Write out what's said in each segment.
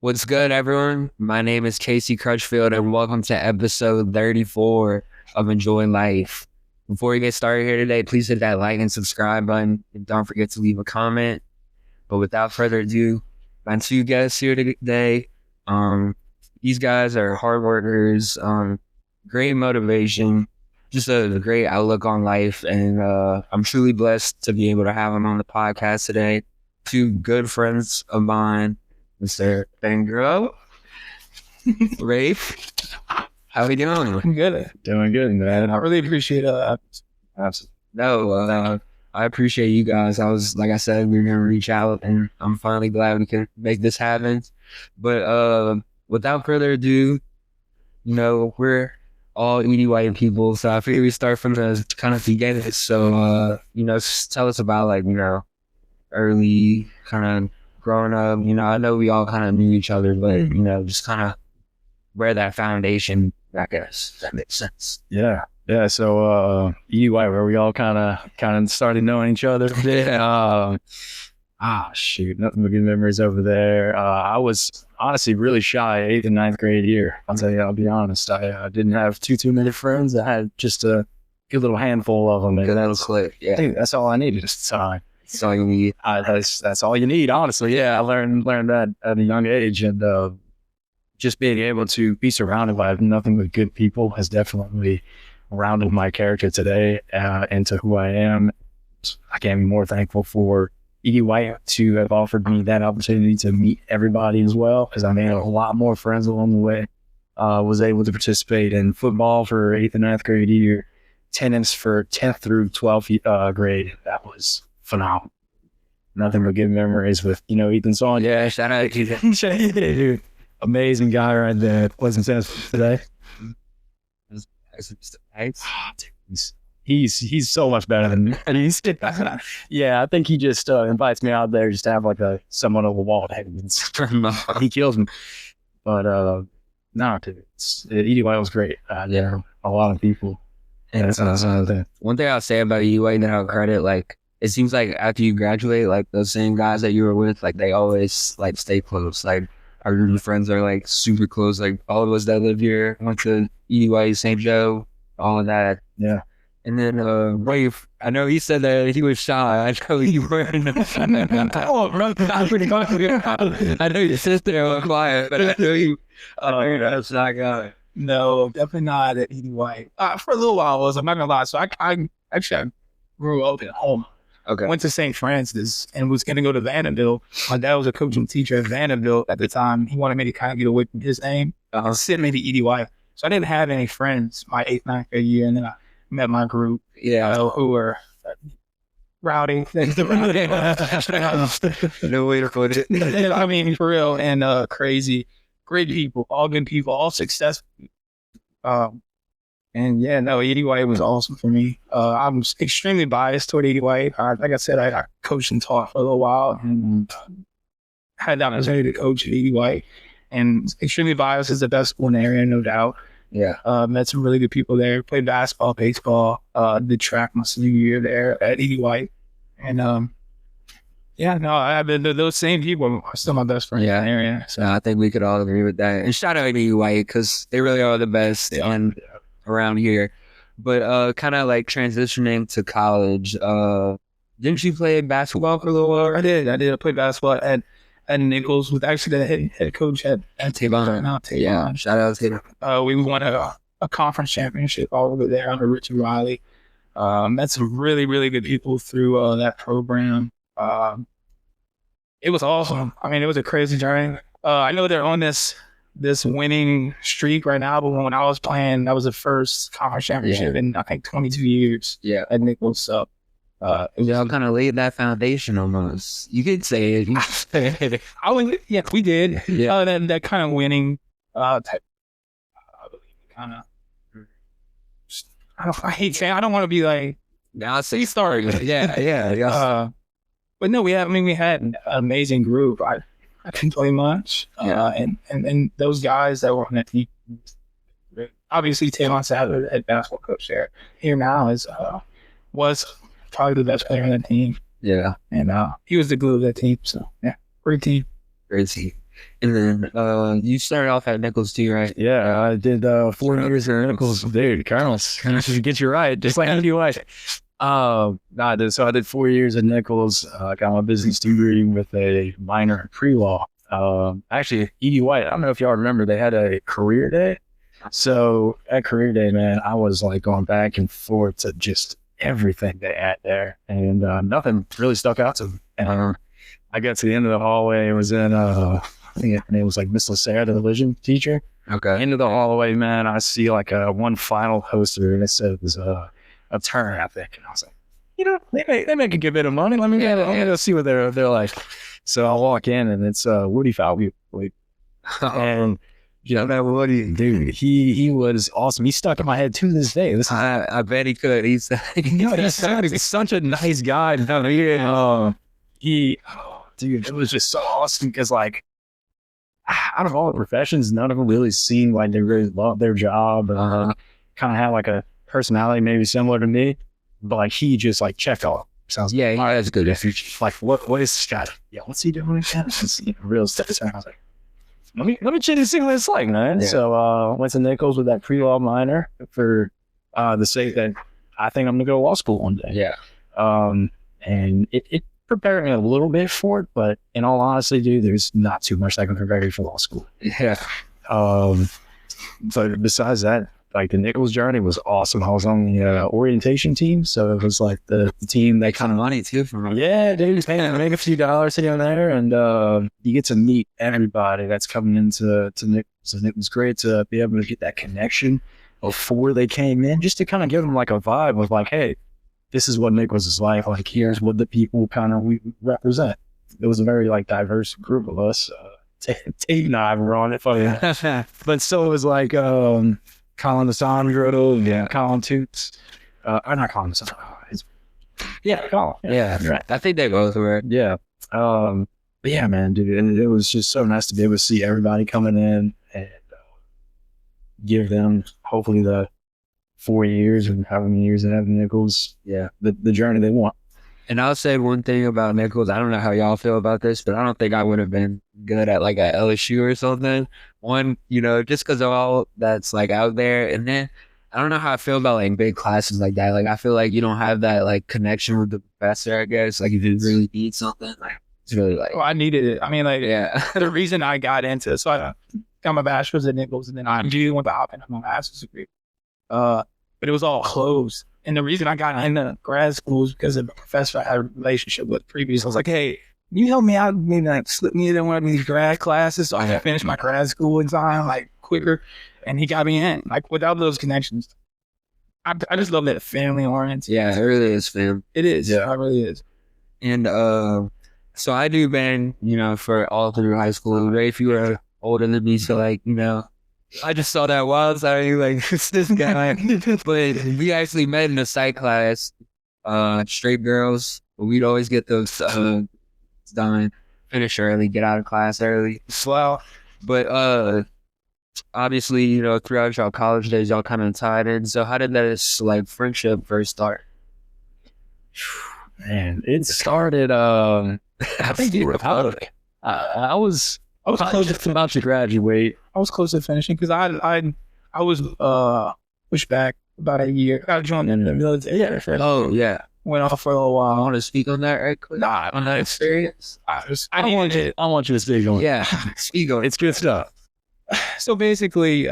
What's good, everyone? My name is Casey Crutchfield, and welcome to episode 34 of Enjoy Life. Before we get started here today, please hit that like and subscribe button, and don't forget to leave a comment. But without further ado, my two guests here today. These guys are hard workers, great motivation, just a great outlook on life, and I'm truly blessed to be able to have them on the podcast today. Two good friends of mine. Mr. Ben, Rafe, how we doing? I'm good. Doing good, man. I really appreciate Absolutely. No, I appreciate you guys. Like I said, we were going to reach out, and I'm finally glad we can make this happen. But without further ado, we're all EDY people, so I figured we start from the kind of beginning. So, just tell us about, early kind of growing up. I know we all kind of knew each other, but, just kind of where that foundation, I guess, if that makes sense. Yeah. So, EDY, where we all kind of started knowing each other. Yeah. Shoot, nothing but good memories over there. I was honestly really shy 8th and 9th grade year. I'll be honest. I didn't have too many friends. I had just a good little handful of them. Good little click. Yeah. I think that's all I needed at the time. That's all you need. That's all you need, honestly. Yeah, I learned that at a young age, and just being able to be surrounded by nothing but good people has definitely rounded my character today into who I am. I can't be more thankful for EDY to have offered me that opportunity to meet everybody as well, because I made a lot more friends along the way. Was able to participate in football for 8th and 9th grade year, tennis for 10th through 12th grade. That was phenomenal. Nothing but good memories with, Ethan Song. Yeah, shout out to you. Dude, amazing guy right there. Pleasant sense today. He's so much better than me. And yeah, I think he just invites me out there just to have someone on the wall to hang. He kills me. But no, dude, EDY was great. Yeah, a lot of people. And that's another thing. One thing I'll say about EDY that I'll credit, it seems like after you graduate, those same guys that you were with, they always stay close. Our group of friends are super close. All of us that live here went to EDY, St. Joe, all of that. Yeah. And then Rafe, I know he said that he was shy. I know you were. I know your sister was quiet, but I know you. That's not guy. No, definitely not at EDY. For a little while, I'm not gonna lie. So I actually grew up at home. Okay. Went to St. Francis and was gonna go to Vanderbilt. My dad was a coaching teacher at Vanderbilt at the time. He wanted me to kind of get away from his name. Sent me to EDY. So I didn't have any friends my 8th, 9th grade year, and then I met my group. Yeah. Who were rowdy. No way to put it. I mean, for real, and crazy. Great people, all good people, all successful. And yeah, no, EDY was awesome for me. I'm extremely biased toward EDY. Like I said, I coached and taught for a little while, and had the opportunity to coach at EDY. And extremely biased is the best school in the area, no doubt. Yeah. Met some really good people there. Played basketball, baseball. Did track my senior year there at EDY. And yeah, no, I've been those same people are still my best friends in the area. So I think we could all agree with that. And shout out to EDY because they really are the best around here. But kind of transitioning to college, didn't you play basketball for a little while? I did. I played basketball at Nichols with actually the head coach at Tavon. Yeah, shout out to Tavon. We won a conference championship all over there under Richard Riley. Met some really, really good people through that program. It was awesome. I mean, it was a crazy journey. I know they're on this winning streak right now, but when I was playing, that was the first conference championship in I think 22 years. Yeah, at Nichols. So y'all kind of laid that foundation almost. You could say it. Yeah, we did. Yeah, that kind of winning type. I believe kind of. I hate saying. I don't want to be like. Now see story. Yeah. But no, we had an amazing group. I didn't play much. And those guys that were on that team, obviously Tavon Sadler, head basketball coach there, here now was probably the best player on that team. Yeah. And he was the glue of that team. So yeah, great team. Great team. And then you started off at Nichols too, right? Yeah, I did 4 years at Nichols. Dude, Colonels should get you right, just like you right. No, I did 4 years at Nichols. Got my business degree with a minor in pre-law. Actually, E.D. White, I don't know if y'all remember, they had a career day. So at career day, man, I was like going back and forth to just everything they had there, and nothing really stuck out to me. And I got to the end of the hallway. It was in, I think her name was like Miss Lacerda, the religion teacher. Okay. Into the hallway, man, I see like one final poster, and it said it was a turn, I think. And I was like, you know, they make a good bit of money. Let me go see what they're like. So I walk in, and it's Woody Falvey. And you know that Woody, dude, he was awesome. He's stuck in my head to this day. I bet he could. He's such a nice guy. Dude, it was just so awesome because, like, out of all the professions, none of them really seemed like they really loved their job. Kind of had like a personality maybe similar to me, but like he just like checked all. Sounds yeah, that's good. Like what is this guy? Yeah, what's he doing again? Real stuff. I was like, let me check and see what it's like, man. Yeah. So went to Nichols with that pre-law minor for the sake that I think I'm gonna go to law school one day. Yeah. And it prepared me a little bit for it, but in all honesty, dude, there's not too much that can prepare you for law school. Yeah. But besides that, like the Nichols journey was awesome. I was on the orientation team, so it was like the team that kind of money too for me. Yeah, dude, make a few dollars sitting on there, and you get to meet everybody that's coming into Nichols, and it was great to be able to get that connection before they came in, just to kind of give them like a vibe of like, hey, this is what Nichols is like. Like, here's what the people kind of we represent. It was a very like diverse group of us. Tate and I were on it, but so it was like Colin DeSandro, yeah, Colin Toots, not Colin DeSandro. Colin. Yeah, right. I think they both were. Yeah. But yeah, man, dude, and it was just so nice to be able to see everybody coming in and give them hopefully the 4 years and however many years they have in Nichols. Yeah, the journey they want. And I'll say one thing about Nichols. I don't know how y'all feel about this, but I don't think I would have been good at like a LSU or something. One, you know, just because of all that's like out there. And then I don't know how I feel about like big classes like that. Like I feel like you don't have that like connection with the professor, I guess. Like if you really need something, like it's really like. Well, I needed it. I mean, like, yeah. The reason I got into it, so I got my bachelor's at Nichols, and then I immediately went to Hopkins for my master's degree. But it was all closed. And the reason I got into grad school is because of the professor I had a relationship with previously. I was like, hey, can you help me out? Maybe like slip me in one of these grad classes so I can finish my grad school exam like quicker. And he got me in. Like without those connections, I just love that family oriented. Yeah, it really is, fam. It is. Yeah, it really is. And so I do band, you know, for all through high school. Rafe, you were older than me, so like, you know, I just saw that wild side. Like, it's this guy. But we actually met in a psych class, straight girls. We'd always get those done, finish early, get out of class early. Well, but obviously, you know, throughout y'all college days, y'all kind of tied in. So how did that like friendship first start? Man, it started. I think you were proud of it. I was close to about to graduate. I was close to finishing because I was pushed back about a year. I joined in the military. Yeah. Oh yeah. Went off for a little while. I want to speak on that right quick. Nah, on that experience. I want you to speak on it. Yeah, speak on it. It's good stuff. So basically,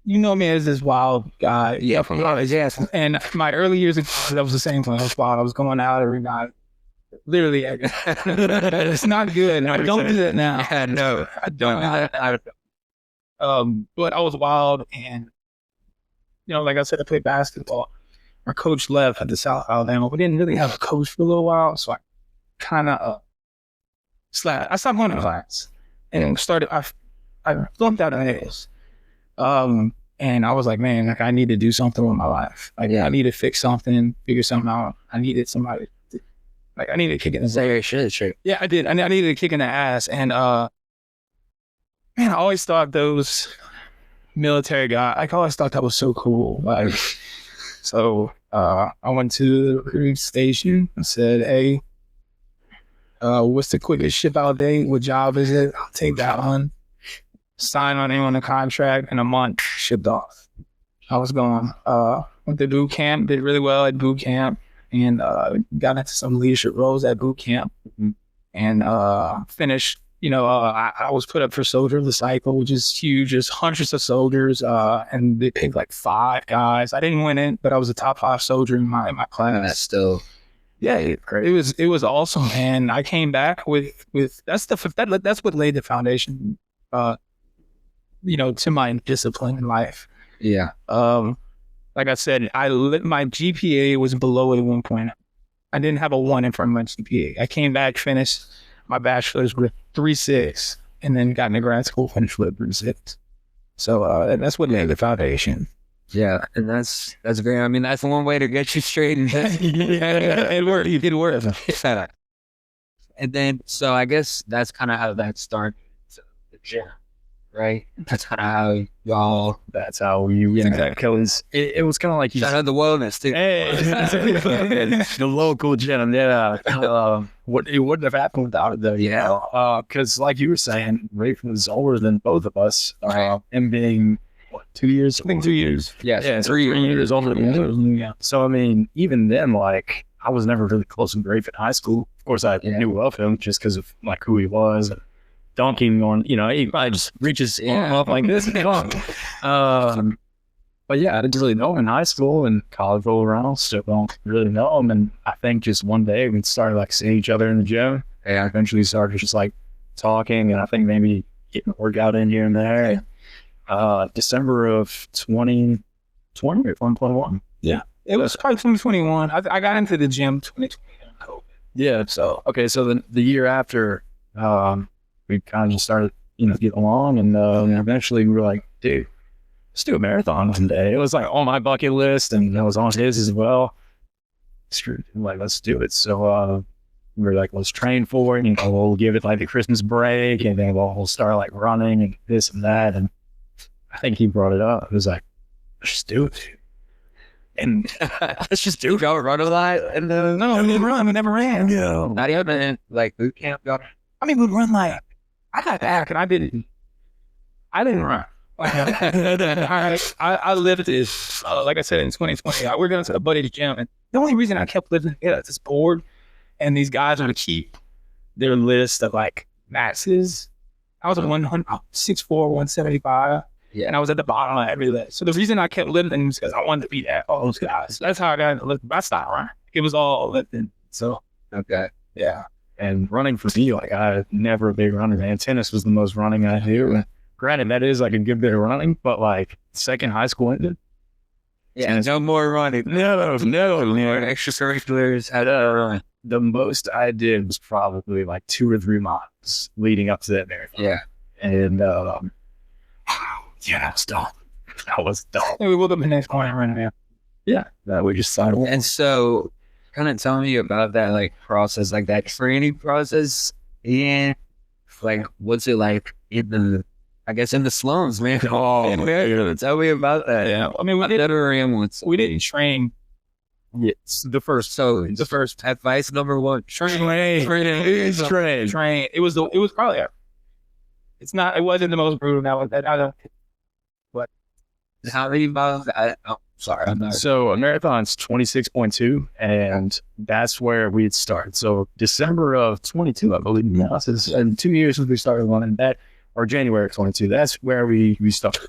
you know me as this wild guy. Yeah, from college, yes. And my early years in college, that was the same thing. I was wild. I was going out every night. Literally, it's not good. I don't do that now. Yeah, no, I don't. But I was wild, and you know, like I said, I played basketball. Our coach left at the South Alabama. We didn't really have a coach for a little while, so I kind of I stopped going to class and started. I flunked out of Nichols, and I was like, man, like I need to do something with my life. Like, I need to fix something, figure something out. I needed somebody. Like I needed a kick in the shit. Yeah, I did. I needed a kick in the ass. And man, I always thought those military guys, I always thought that was so cool. Like, so I went to the recruiting station and said, hey, What's the quickest ship out date? What job is it? I'll take that one. Sign on in on a contract in a month, shipped off. I was gone. Went to boot camp, did really well at boot camp, and got into some leadership roles at boot camp, and finished. I was put up for Soldier of the Cycle, which is huge. There's hundreds of soldiers, and they picked like 5 guys. I didn't win it, but I was a top 5 soldier in my class. That's still, yeah, it was awesome, and I came back with that's what laid the foundation, to my discipline in life. yeah. Like I said, my GPA was below a 1 point. I didn't have a 1 in front of my GPA. I came back, finished my bachelor's with 3.6, and then got into grad school, finished with 3.6. So that's what laid the foundation. Yeah, and that's great. I mean, that's one way to get you straight. It worked. It did work. Yeah. And then, so I guess that's kind of how that started. So, the gym, right? That's kind of how y'all. That's how you. Yeah. Exactly. It was kind of like you. Shout out the wellness too. Hey, the local gym. Yeah. It wouldn't have happened without it though. Yeah. Because like you were saying, Rafe was older than both of us. Right. And being 2 years. I think 2 years. Yes. Yeah, 3 years older than me. Yeah. So I mean, even then, like I was never really close with Rafe in high school. Of course, I knew of him just because of like who he was. And dunking on, he probably just reaches up like this and dunk. But yeah, I didn't really know him in high school, and college rolled around. Still don't really know him. And I think just one day we started like seeing each other in the gym. And I eventually started just like talking, and I think maybe getting a workout in here and there. December of 2020 or 2021. Yeah. It was probably 2021. I got into the gym 2020. Yeah. So, okay. So the year after, we kind of just started, getting along, and eventually we were like, dude, let's do a marathon one day. It was like on my bucket list, and it was on his as well. Screw it. Like, let's do it. So, we were like, let's train for it, we'll give it like the Christmas break, and then we'll start like running and this and that. And I think he brought it up. It was like, let's just do it. And let's just do it. Y'all run a lot? And No, we didn't run. We never ran. Yeah. not even like boot camp. Y'all. I mean, we'd run like, I got back and I didn't run. I lived this, like I said, in 2020. We're going to a buddy's gym, and the only reason I kept living is this board, and these guys are to keep their list of like maxes. I was at 6'4", 175. Yeah. And I was at the bottom of every list. So the reason I kept lifting was because I wanted to be all those guys. That's how I got into lifting. I stopped running. It was all lifting. So, Okay. yeah. And running for me, like I never a big runner, man. Tennis was the most running I do. Granted, that is like a good bit of running, but like second high school ended. Yeah. No more running. No. More extracurriculars. I don't run. The most I did was probably like 2 or 3 miles leading up to that marathon. Yeah. And yeah, I was dumb. I was dumb. And we woke up the next morning running now. Yeah, that we just signed. And so, kind of tell me about that like process, like that training process, and like what's it like in the slums, man? Oh, man. Tell me about that. Yeah. I mean, we didn't train. Yes, the first Advice number 1: Train. train. It was probably. It wasn't the most brutal. But how many miles? Sorry, I'm not. So a marathon's 26.2, and that's where we'd start. So December of 22, I believe. Now, this is in 2 years since we started running that, or January of 22. That's where we started.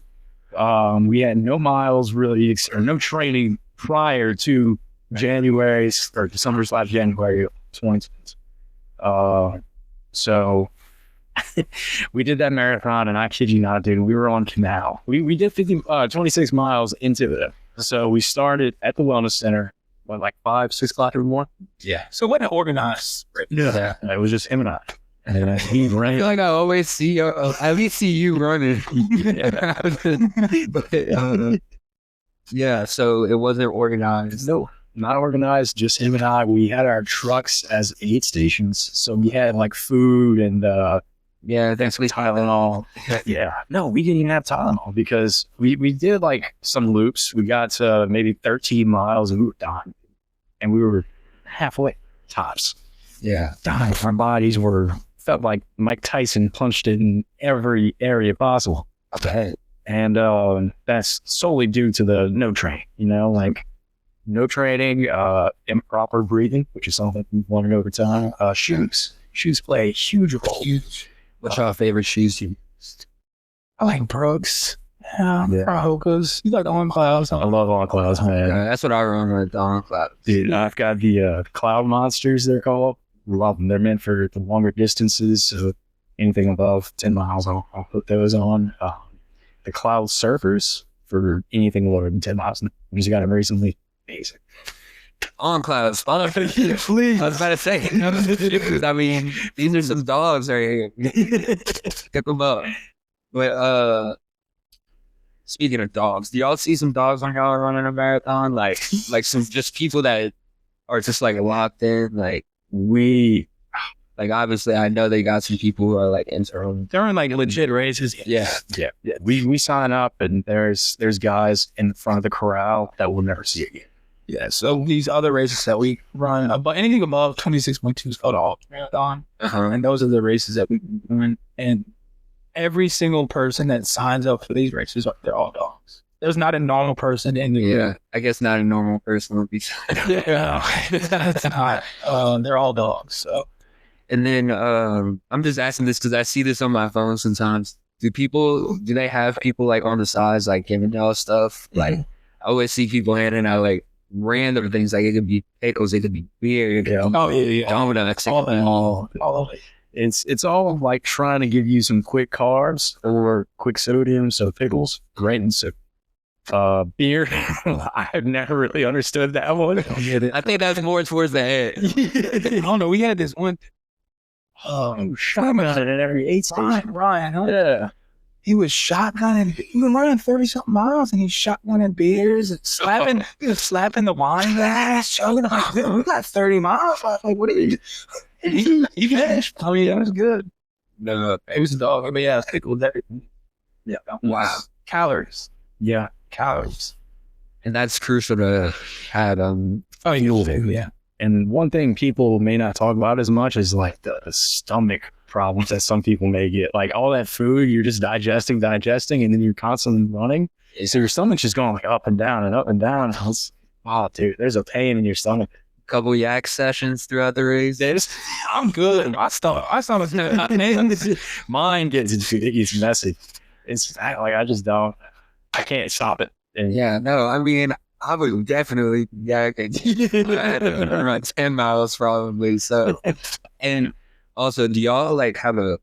We had no miles really, or no training prior to January or December/January of 22. So we did that marathon, and I kid you not, dude, we were on Canal. We did 26 miles into it. So we started at the wellness center, like 5, 6 o'clock in the morning? Yeah. So it wasn't organized. Yeah. It was just him and I. And he I ran. feel like I always see you, at least see you running. But, yeah, so it wasn't organized. No, not organized, just him and I. We had our trucks as aid stations. So we had like food and Yeah, thanks for Tylenol. yeah. No, we didn't even have Tylenol because we did like some loops. We got to maybe 13 miles and we were done. And we were halfway tops. Yeah. our bodies felt like Mike Tyson punched it in every area possible. Okay. And that's solely due to the no training, like no training, improper breathing, which is something we've learned over time. Shoes play a huge role. What's your favorite shoes you used? I like Brooks. Yeah. Hoka's. You like the On Clouds? I love On Clouds, man. That's what I run with, On Clouds. Dude, I've got the Cloud Monsters, they're called. Love them. They're meant for the longer distances, so anything above 10 miles, I'll put those on. The Cloud Surfers for anything lower than 10 miles. We just got them recently. Amazing. On Clouds. Please. I was about to say. I mean, these are some dogs right here. Pick them up. But, speaking of dogs, do y'all see some dogs when y'all are running a marathon? Like some just people that are just like locked in. Like obviously I know they got some people who are like into They're in like legit races. Yeah. We sign up and there's guys in front of the corral that we'll never see again. Yeah, so these other races that we run, but anything above 26.2 is called an ultramarathon. And those are the races that we run. And every single person that signs up for these races, they're all dogs. There's not a normal person in the group. I guess not a normal person would be. That's not. They're all dogs. So, and then I'm just asking this because I see this on my phone sometimes. Do they have people like on the sides like giving y'all stuff? Like I always see people handing out like random things. Like it could be pickles, it could be beer, donuts, all of it. It's all like trying to give you some quick carbs or quick sodium. So pickles, great, and so beer. I've never really understood that one. I think that's more towards the head. I don't know. We had this one. Shotgun at every 8 station. Ryan, Yeah. He was shotgunning. He was running 30-something miles, and he's shotgunning beers and slapping the wine glass, chugging. I'm like, dude, we got 30 miles. I was like, what are you? He finished. I mean, that was good. No, It was a dog. But yeah, pickled everything. Yeah. wow. Calories. Yeah. Calories. And that's crucial to have. Yeah. And one thing people may not talk about as much is like the stomach problems that some people may get. Like all that food, you're just digesting, and then you're constantly running. So your stomach's just going like up and down and up and down. Wow, dude, there's a pain in your stomach. Couple yak sessions throughout the race. I'm good. My stomach. Mine gets messy. It's like I can't stop it. And I mean, I would definitely run 10 miles probably. So, and also, do y'all like have a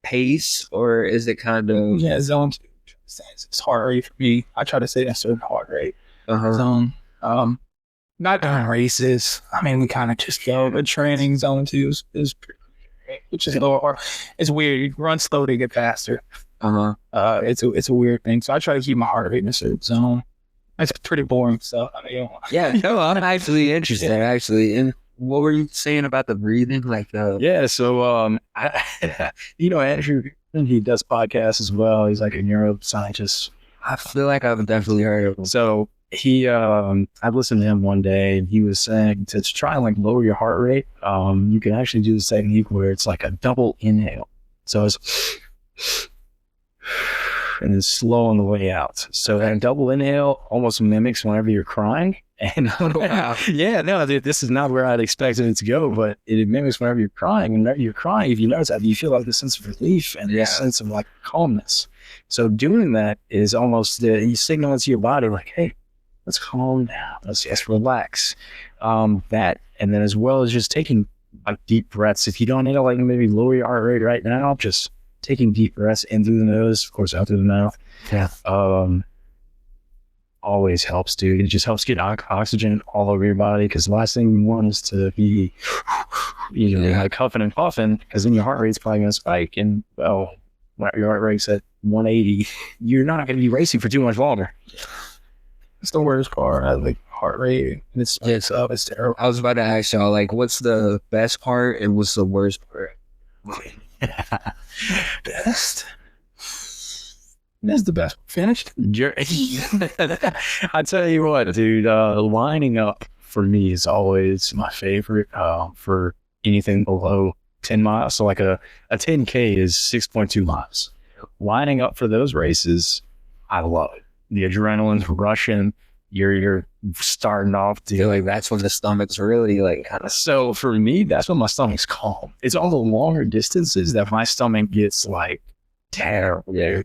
pace or is it kind of zone 2? It's heart rate for me. I try to say a certain heart rate zone. Not during races. I mean, we kind of just go. But training zone 2 is pretty, which is lower. It's weird. You run slow to get faster. It's a weird thing. So I try to keep my heart rate in a certain zone. It's pretty boring stuff. I'm actually interested. Actually, and what were you saying about the breathing? Like So Andrew, he does podcasts as well. He's like a neuroscientist. I feel like I've definitely heard of him. So he, I listened to him one day, and he was saying to try and like lower your heart rate. You can actually do this technique where it's like a double inhale. So it's and then slow on the way out. So that double inhale almost mimics whenever you're crying. And this is not where I'd expected it to go, but it mimics whenever you're crying. And whenever you're crying, if you notice that, you feel like this sense of relief and a sense of like calmness. So doing that is almost you signal to your body like, hey, let's calm down. Let's just relax. That, and then as well as just taking like deep breaths. If you don't need to like maybe lower your heart rate right now, just taking deep breaths in through the nose, of course, out through the mouth. Yeah. Always helps, dude. It just helps get oxygen all over your body, because the last thing you want is to be, like huffing and puffing, because then your heart rate's probably going to spike. And, your heart rate's at 180. You're not going to be racing for too much longer. It's the worst part. I like heart rate. And it's up. It's terrible. I was about to ask y'all, like, what's the best part and what's the worst part? Best. That's the best. Finished? I tell you what, dude, lining up for me is always my favorite. For anything below 10 miles. So like a 10K is 6.2 miles. Lining up for those races, I love it. The adrenaline's rushing. You're starting off to like that's when the stomach's really like kind of. So for me, that's when my stomach's calm. It's all the longer distances that my stomach gets like terrible. Yeah.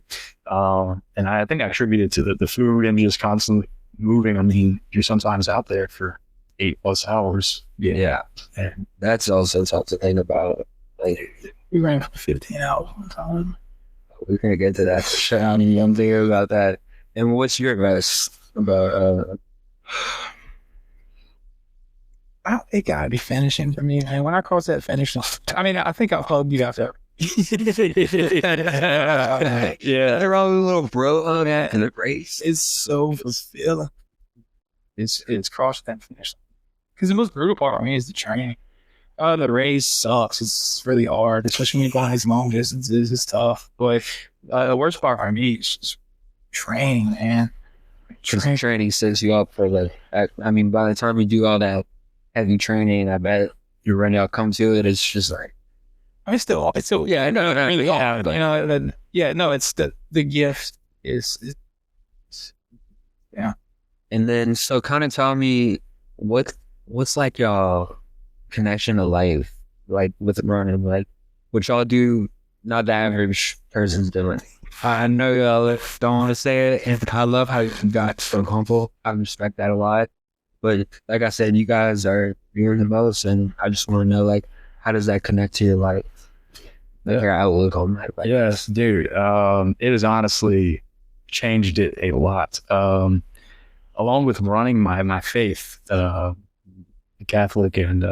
And I think I attribute it to the food and just constantly moving. I mean, you're sometimes out there for 8+ hours. Yeah. And that's also tough to think about. Like We ran for 15 hours one time. we're gonna get to that. I mean, I'm thinking about that. And what's your best about? It gotta be finishing for me, man. When I cross that finish line, I mean, I think I'll hug you after. Yeah, they're all a little bro on that in the race. It's so fulfilling. It's crossing that finish line. Because the most brutal part for me is the training. The race sucks. It's really hard, especially when you're going these long distances. It's tough. But the worst part for me is just training, man. Training sets you up for I mean, by the time you do all that heavy training, I bet you're ready to come to it. It's just like, It's still, yeah, no, really hard. You know, yeah, no, it's the gift is yeah. And then, so kind of tell me what's like y'all connection to life, like with running, like what y'all do, not the average person's doing. I know y'all don't want to say it, and I love how you got so humble. I respect that a lot. But like I said, you guys are doing the most, and I just want to know, like, how does that connect to your life? Like your outlook on life? Like, yes, dude. It has honestly changed it a lot. Along with running my faith, Catholic, and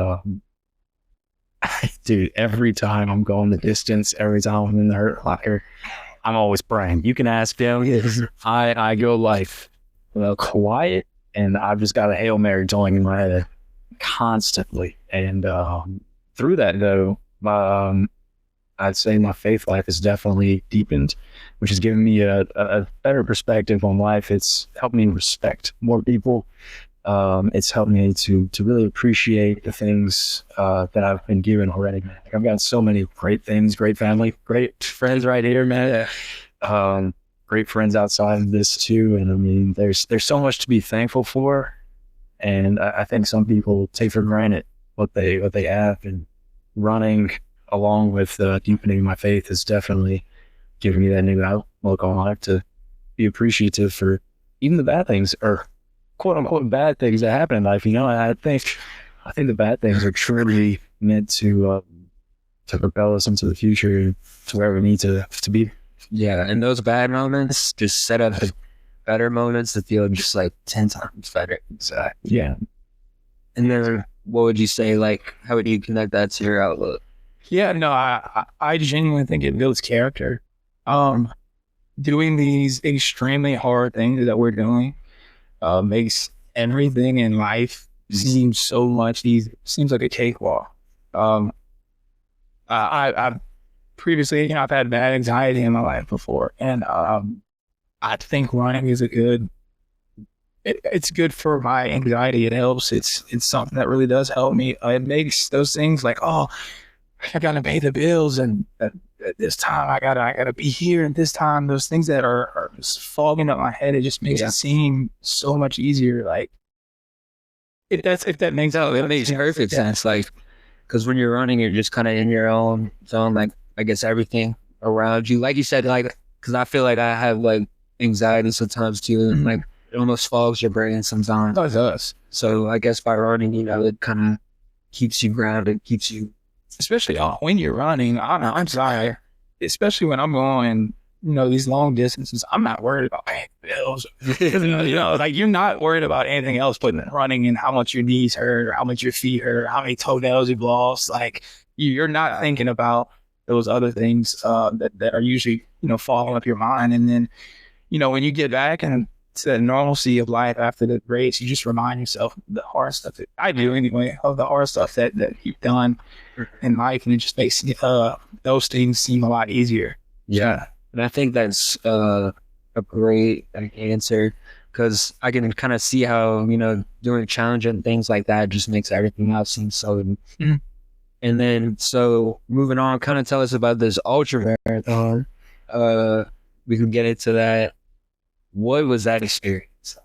dude, every time I'm going the distance, every time I'm in the hurt locker, I'm always praying. You can ask them. I go like quiet, and I've just got a Hail Mary going in my head constantly. And through that, though, I'd say my faith life has definitely deepened, which has given me a better perspective on life. It's helped me respect more people. It's helped me to really appreciate the things that I've been given already, man. Like, I've got so many great things, great family, great friends right here, man. Great friends outside of this too. And I mean, there's so much to be thankful for. And I think some people take for granted what they have, and running along with deepening my faith has definitely given me that new outlook on life, to be appreciative for even the bad things, or quote unquote bad things that happen in life. You know, I think the bad things are truly meant to propel us into the future, to where we need to be. yeah, and those bad moments just set up the better moments to feel just like 10 times better. Exactly. Yeah. And then, what would you say? Like, how would you connect that to your outlook? Yeah, no, I genuinely think it builds character. Doing these extremely hard things that we're doing makes everything in life seem so much easier. Seems like a cakewalk. I previously, you know, I've had bad anxiety in my life before, and I think running is it's good for my anxiety. It helps. It's something that really does help me. It makes those things like, oh, I gotta pay the bills, and at this time I gotta be here, and this time those things that are just fogging up my head, it just makes it seem so much easier. Like if that makes It makes perfect sense. Like, because when you're running, you're just kind of in your own zone. Like, I guess everything around you, like you said, like, because I feel like I have like anxiety sometimes too, and like it almost fogs your brain sometimes. it does. So I guess by running, you know, it kind of keeps you grounded, keeps you. Especially when you're running, I'm sorry. Especially when I'm going, you know, these long distances, I'm not worried about paying bills. You know, like you're not worried about anything else but running, and how much your knees hurt, or how much your feet hurt, or how many toenails you've lost. Like you're not thinking about those other things that are usually, you know, fogging up your mind. And then, you know, when you get back and to the normalcy of life after the race, you just remind yourself of the hard stuff that I do anyway, of the hard stuff that you've done in life, and it just makes those things seem a lot easier. Yeah, and I think that's a great answer, because I can kind of see how, you know, doing challenging things like that just makes everything else seem so And then, so moving on, kind of tell us about this ultra marathon. We can get into that. What was that experience?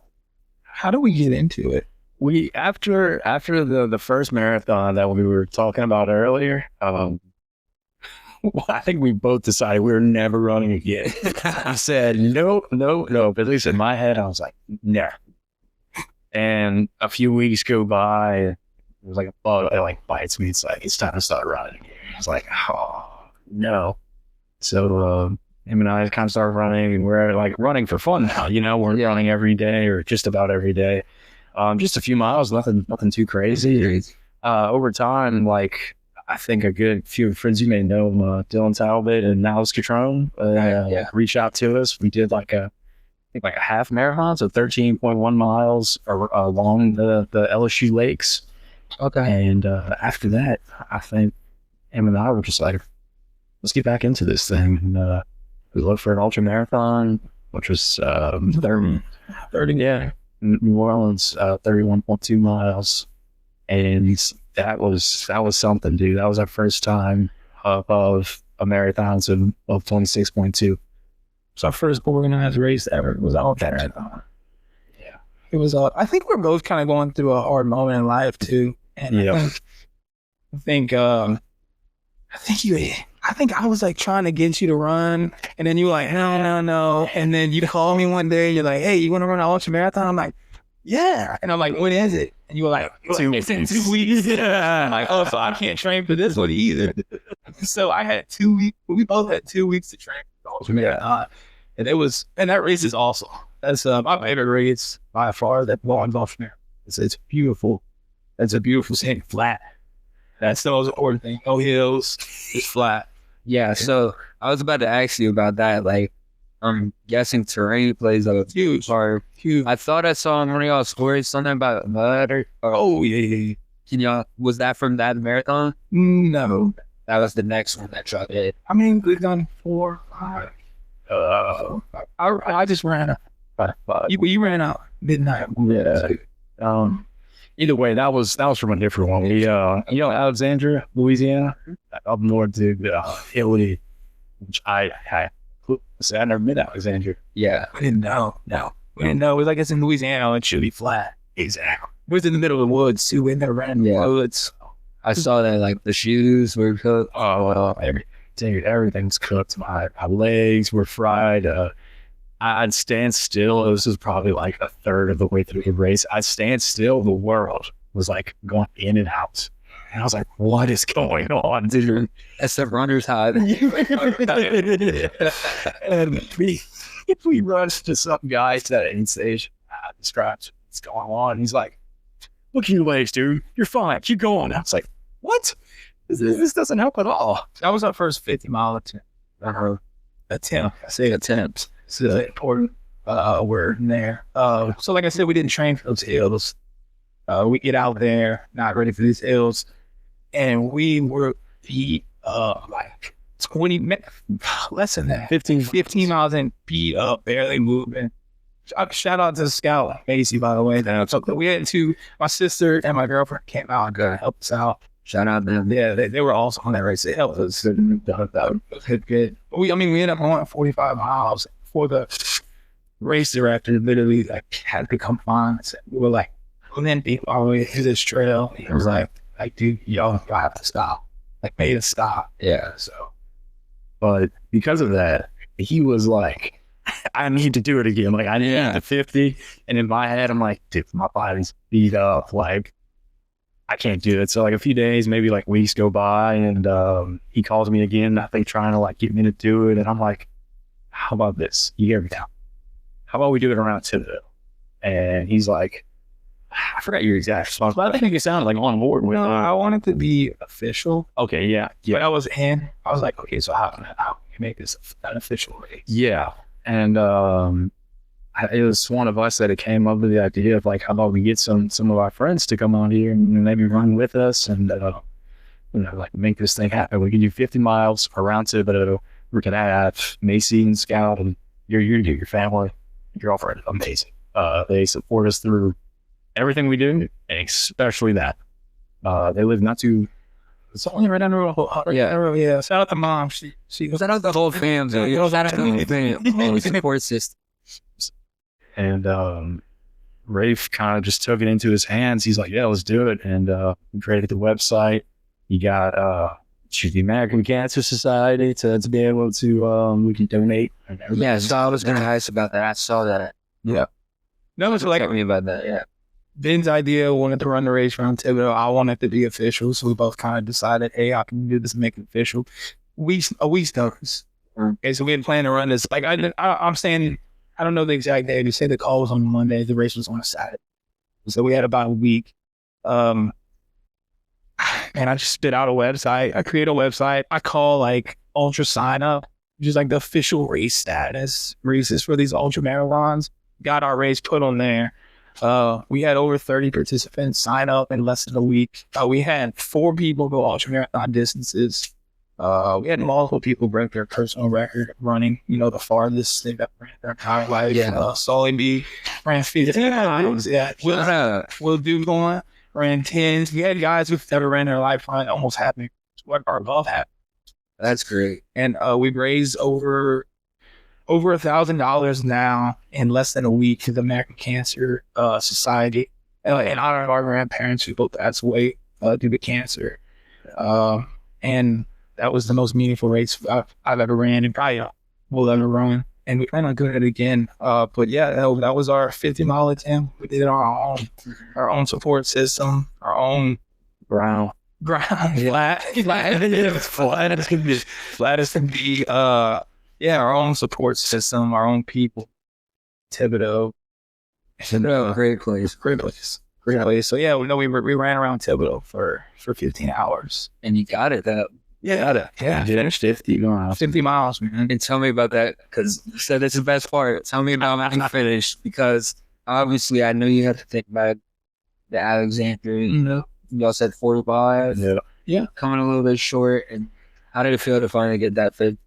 How do we get into it? We after the first marathon that we were talking about earlier, I think we both decided we were never running again. I said no. But at least in my head, I was like, no. And a few weeks go by, it was like a bug like bites me. It's like it's time to start running again. I was like, oh no. So him and I kind of started running, and we're like running for fun now. You know, we're running every day or just about every day. Just a few miles, nothing too crazy. Over time, like I think a good few friends you may know, Dylan Talbot and Niles Catrone, reached out to us. We did like a half marathon, so 13.1 miles along the LSU lakes. Okay. And after that, I think him and I were just like, let's get back into this thing. And we looked for an ultra marathon, which was 30, yeah. New Orleans, 31.2 miles, and that was something, dude. That was our first time of a marathon of 26.2. So our first organized race ever was all marathon. Yeah, it was. I think we're both kind of going through a hard moment in life too, and I think I was like trying to get you to run, and then you were like, no. And then you called me one day, you're like, hey, you want to run an ultra marathon? I'm like, yeah. And I'm like, when is it? And you were like, it's in 2 weeks. Yeah. I'm like, oh, so I can't train for this one either. So I had 2 weeks. We both had 2 weeks to train for the ultra marathon. And that race is awesome. That's my favorite race by far, that Boston ultra marathon. It's beautiful. It's a beautiful thing, flat. That's the most important thing. No hills, it's flat. Yeah, so I was about to ask you about that. Like, I'm guessing terrain plays a huge part. Huge. I thought I saw in one of y'all's stories something about mud oh, yeah. Can y'all, was that from that marathon? No. That was the next one that y'all did. I mean, we've done 4, 5. I just ran out. You ran out midnight. Yeah. Either way, that was from a different one. We, Alexandria, Louisiana, up north to Italy, which I never been to Alexandria. Yeah. I didn't know. No. We didn't know. It was like it's in Louisiana. It should be flat. Exactly. It was in the middle of the woods, too. We never ran in the woods. I saw that, like, the shoes were cooked. Oh, well, everything's cooked. My legs were fried. I'd stand still. This was probably like a third of the way through the race. I'd stand still. The world was like going in and out. And I was like, what is going on, dude? That's the runner's high. And we rushed to some guy to that aid stage. I described what's going on. He's like, look at your legs, dude. You're fine. Keep going. I was like, what? This doesn't help at all. That was our first 50 mile attempt. Attempt. I say attempt. It's an important word in there. So like I said, we didn't train for those hills. We get out there, not ready for these hills. And we were like 20 minutes, less than that, 15 miles in, beat up, barely moving. Shout out to Scout Macy, by the way. So we had my sister and my girlfriend came out and helped us out. Shout out to them. Yeah, they were also on that race. They helped us. That was good. We ended up going 45 miles before the race director literally like had to come on. We were like, and then people all the way through this trail. He was like, dude, y'all have to stop. Like, made us stop. Yeah. So, but because of that, he was like, I need to do it again. Like, I need the 50. And in my head, I'm like, dude, my body's beat up. Like, I can't do it. So like a few days, maybe like weeks go by, and he calls me again, I think trying to like get me to do it. And I'm like, how about this? You hear me now. How about we do it around Tibbettville? And he's like, I forgot your exact response, but I think it sounded like on board with no, I wanted to be official. Okay, yeah. But I was like, okay, so how can we make this an official race? Yeah. And it was one of us that it came up with the idea of like, how about we get some of our friends to come on here and maybe run with us and like make this thing happen. We can do 50 miles around Thibodeau. We can have Macy and Scout and your family, your girlfriend, amazing. They support us through everything we do, and especially that. They live not too It's only right under the whole. Yeah. Shout out to mom. She Shout out the whole family. Shout out the whole family. Support system. And Rafe kind of just took it into his hands. He's like, yeah, let's do it. And we created the website. He got the American Cancer Society to be able to we can donate. Yeah, so I was gonna ask about that. I saw that. Yeah. No, it's like Tell me about that. Yeah. Ben's idea wanted to run the race around Thibodeau. I wanted to be official, so we both kind of decided, hey, I can do this and make it official. A week's notice. Okay, so we had planned to run this. Like I'm saying, I don't know the exact day. They said the call was on Monday. The race was on a Saturday. So we had about a week. And I just spit out a website. I create a website. I call like Ultra Sign Up, which is like the official race status races for these ultra marathons. Got our race put on there. We had over 30 participants sign up in less than a week. We had 4 people go ultra marathon distances. We had multiple people break their personal record running, the farthest they've ever ran their entire life. Yeah. Solly B ran 15 miles. Yeah. Will do going, ran 10s. We had guys who've never ran their life run almost happening. What our above happened. That's great. And we've raised over $1,000 now in less than a week to the American Cancer Society in honor of our grandparents who both passed away due to cancer. And that was the most meaningful race I've ever ran and probably will ever run. And we plan on doing it again. But yeah, that was our 50-mile attempt. We did it on our own support system, our own Ground. flat as can be. Our own support system, our own people. Thibodeau. Great place. So yeah, we ran around Thibodeau for 15 hours. And you got it though. Yeah. Finished 50 going out. 50 miles, man. And tell me about that, because you said that's the best part. Tell me about how you finished, because obviously I know you have to think about the Alexander. Y'all said 45. Yeah. Coming a little bit short. And how did it feel to finally get that fit?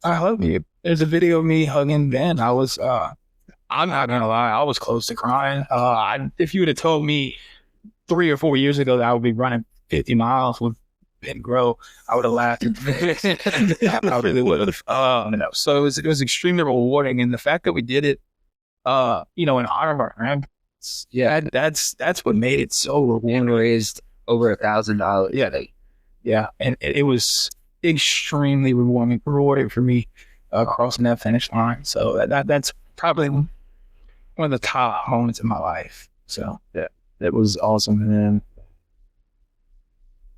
I hug you. There's a video of me hugging Ben. I was, I'm not gonna lie, I was close to crying. If you would have told me 3 or 4 years ago that I would be running 50 miles with Ben Grow, I would have laughed. I really would have. So it was extremely rewarding, and the fact that we did it, in honor of our grandparents, that's what made it so rewarding. And raised over $1,000. Yeah, and it was extremely rewarding for me crossing that finish line. So that's probably one of the top moments in my life. So yeah, it was awesome. And then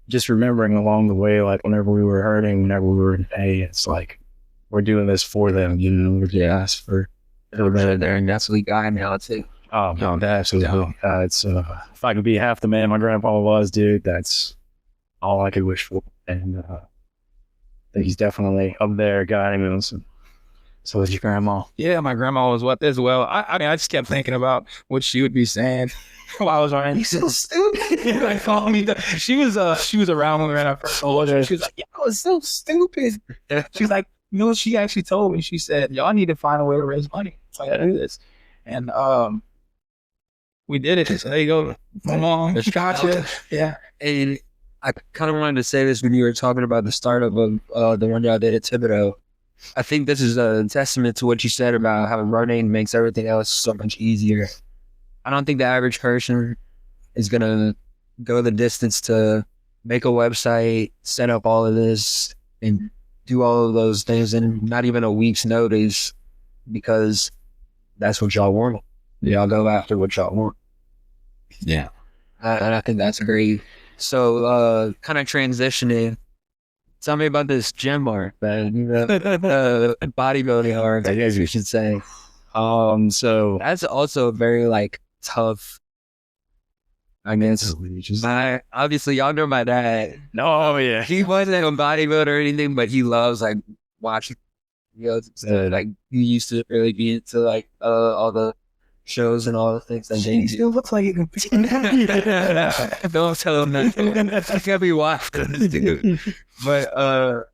just remembering along the way, like whenever we were hurting, whenever we were in pain, it's like we're doing this for them. We're just asked for They're an absolute guy now too. Oh no, absolutely. It's if I could be half the man my grandpa was, dude, that's all I could wish for. And he's definitely up there guiding us. So was your grandma? Yeah, my grandma was what as well. I just kept thinking about what she would be saying while I was running. He's so stupid. Like calling me. She was around when we ran our first ultra. She was like, "Yo, it's so stupid." She was like, what she actually told me? She said, "Y'all need to find a way to raise money. So I gotta do this." And we did it. So there you go. My mom, gotcha. Yeah. And I kind of wanted to say this when you were talking about the startup of the one y'all did at Thibodeau. I think this is a testament to what you said about how running makes everything else so much easier. I don't think the average person is going to go the distance to make a website, set up all of this, and do all of those things in not even a week's notice, because that's what y'all want. Y'all go after what y'all want. Yeah. And I think that's great. So, kind of transitioning, tell me about this gym art, man. Bodybuilding art, I guess we should say. So that's also very tough. I guess. Obviously, y'all know my dad. No, yeah. He wasn't a bodybuilder or anything, but he loves watching. He used to really be into all the shows and all the things that they still looks like it. Don't tell him that. I can't be watched. But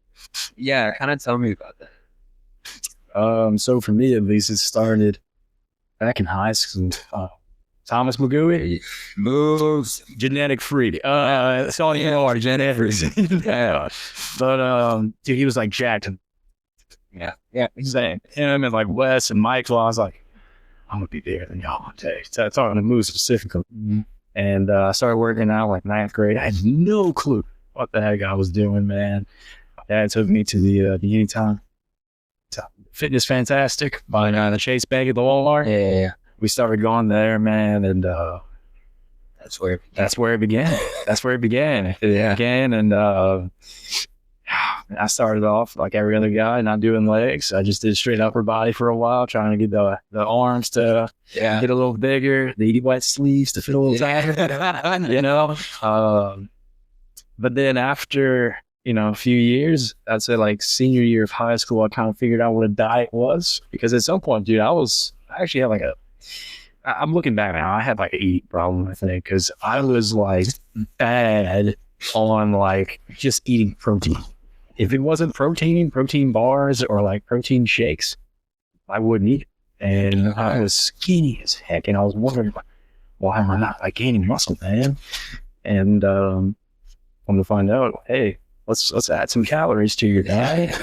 yeah, kind of tell me about that. So for me at least, it started back in high school. Thomas McGooey. Moves. Genetic freak. That's all you know are genetics. Yeah. But dude, he was like jacked. Yeah, exactly. Him and like Wes and Michael. I was like, I'm gonna be bigger than y'all one day. So that's talking to Moose specifically. And I started working out like 9th grade. I had no clue what the heck I was doing, man. Dad took me to the Anytime Fitness Fantastic by the Chase Bank at the Walmart. Yeah. We started going there, man, and that's where it began. That's where it began. Yeah. And I started off like every other guy, not doing legs. I just did straight upper body for a while, trying to get the arms to get a little bigger, the wet sleeves to fit a little tighter, you know. But then after, you know, a few years, I'd say like senior year of high school, I kind of figured out what a diet was, because at some point, dude, I actually had I'm looking back now, I had like an eating problem, I think, because I was like bad on like just eating protein. If it wasn't protein bars or like protein shakes, I wouldn't eat it. And I was skinny as heck, and I was wondering, why am I not like gaining muscle, man? And I'm to find out, hey, let's add some calories to your diet.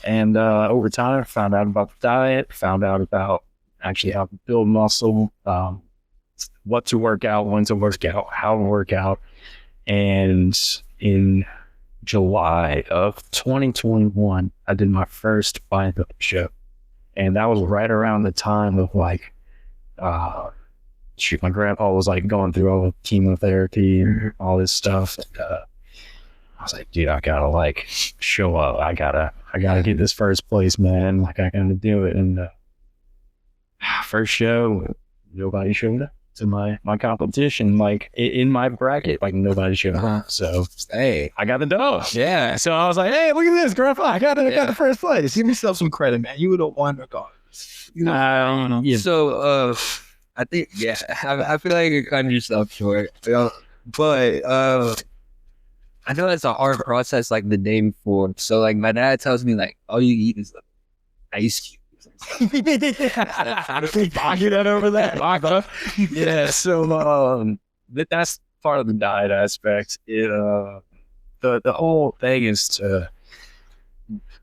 And over time, I found out about the diet, found out about actually how to build muscle, what to work out, when to work out, how to work out. And in July of 2021, I did my first bodybuilding show. And that was right around the time of like, my grandpa was like going through all the chemotherapy and all this stuff. And, I was like, dude, I gotta like show up. I gotta get this first place, man. Like I gotta do it. And first show, nobody showed up to my competition. Like in my bracket, like nobody showed up. So Hey, I got the dough. Yeah. So I was like, hey, look at this, grandpa. I got the first place. Give yourself some credit, man. You would have won regardless. You know, I don't know. Yeah. so I think I feel like you're cutting yourself short. You know? But I know it's a hard process, like the day before. So like my dad tells me like all you eat is like ice cubes. I get that over there. Yeah. So that's part of the diet aspect. The whole thing is to